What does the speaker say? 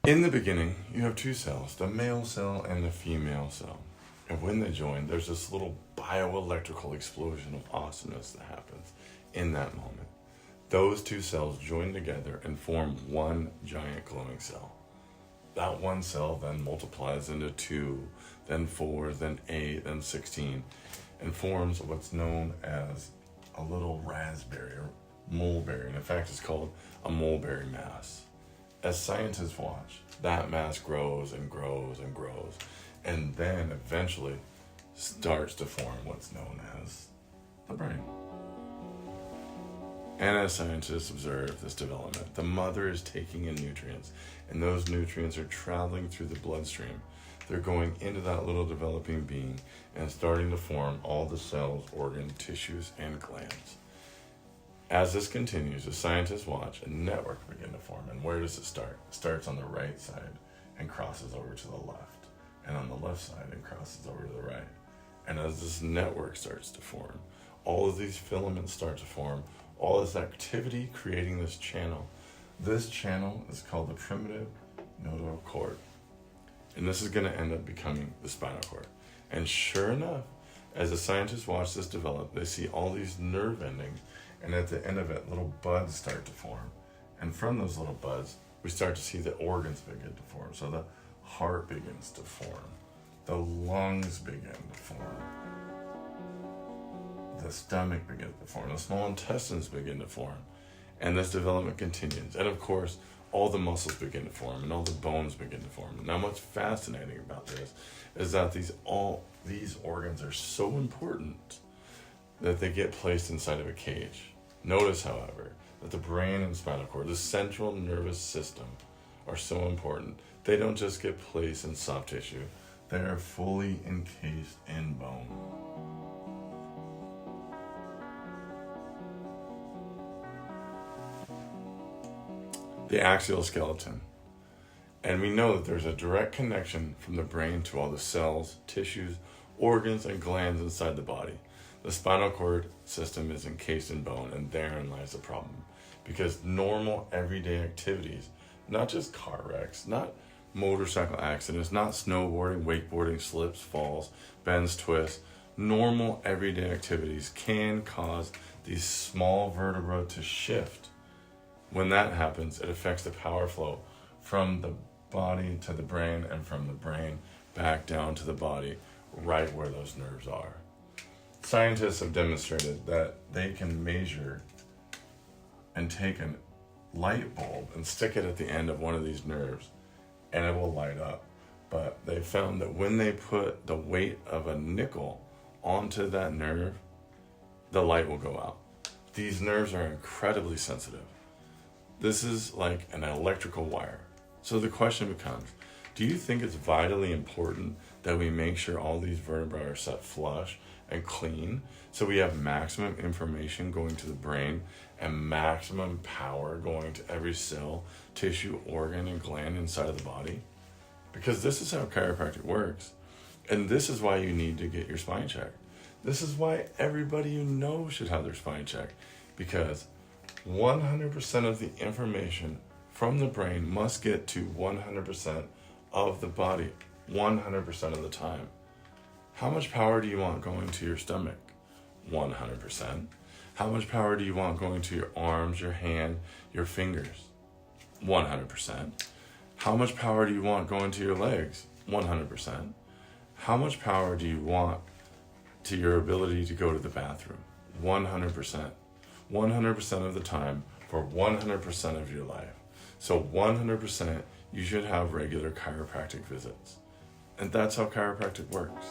In the beginning, you have two cells, the male cell and the female cell. And when they join, there's this little bioelectrical explosion of awesomeness that happens in that moment. Those two cells join together and form one giant glowing cell. That one cell then multiplies into 2, then 4, then 8, then 16, and forms what's known as a little raspberry or mulberry. And in fact, it's called a mulberry mass. As scientists watch, that mass grows and grows and grows, and then eventually starts to form what's known as the brain. And as scientists observe this development, the mother is taking in nutrients, and those nutrients are traveling through the bloodstream. They're going into that little developing being and starting to form all the cells, organs, tissues, and glands. As this continues, the scientists watch a network begin to form. And where does it start? It starts on the right side and crosses over to the left, and on the left side and crosses over to the right. And as this network starts to form, all of these filaments start to form, all this activity creating this channel. This channel is called the primitive nodal cord. And this is going to end up becoming the spinal cord. And sure enough, as the scientists watch this develop, they see all these nerve endings, and at the end of it, little buds start to form. And from those little buds, we start to see the organs begin to form. So the heart begins to form. The lungs begin to form. The stomach begins to form. The small intestines begin to form. And this development continues. And of course, all the muscles begin to form and all the bones begin to form. Now, what's fascinating about this is that these organs are so important that they get placed inside of a cage. Notice, however, that the brain and spinal cord, the central nervous system, are so important. They don't just get placed in soft tissue. They are fully encased in bone. The axial skeleton. And we know that there's a direct connection from the brain to all the cells, tissues, organs, and glands inside the body. The spinal cord system is encased in bone, and therein lies the problem. Because normal everyday activities, not just car wrecks, not motorcycle accidents, not snowboarding, wakeboarding, slips, falls, bends, twists, normal everyday activities can cause these small vertebrae to shift. When that happens, it affects the power flow from the body to the brain and from the brain back down to the body, right where those nerves are. Scientists have demonstrated that they can measure and take a light bulb and stick it at the end of one of these nerves, and it will light up. But they found that when they put the weight of a nickel onto that nerve, the light will go out. These nerves are incredibly sensitive. This is like an electrical wire. So the question becomes, do you think it's vitally important that we make sure all these vertebrae are set flush and clean so we have maximum information going to the brain and maximum power going to every cell, tissue, organ, and gland inside of the body? Because this is how chiropractic works. And this is why you need to get your spine checked. This is why everybody you know should have their spine checked. Because 100% of the information from the brain must get to 100% of the body 100% of the time. How much power do you want going to your stomach? 100%. How much power do you want going to your arms, your hand, your fingers? 100%. How much power do you want going to your legs? 100%. How much power do you want to your ability to go to the bathroom? 100%. 100% of the time for 100% of your life. So 100% you should have regular chiropractic visits. And that's how chiropractic works.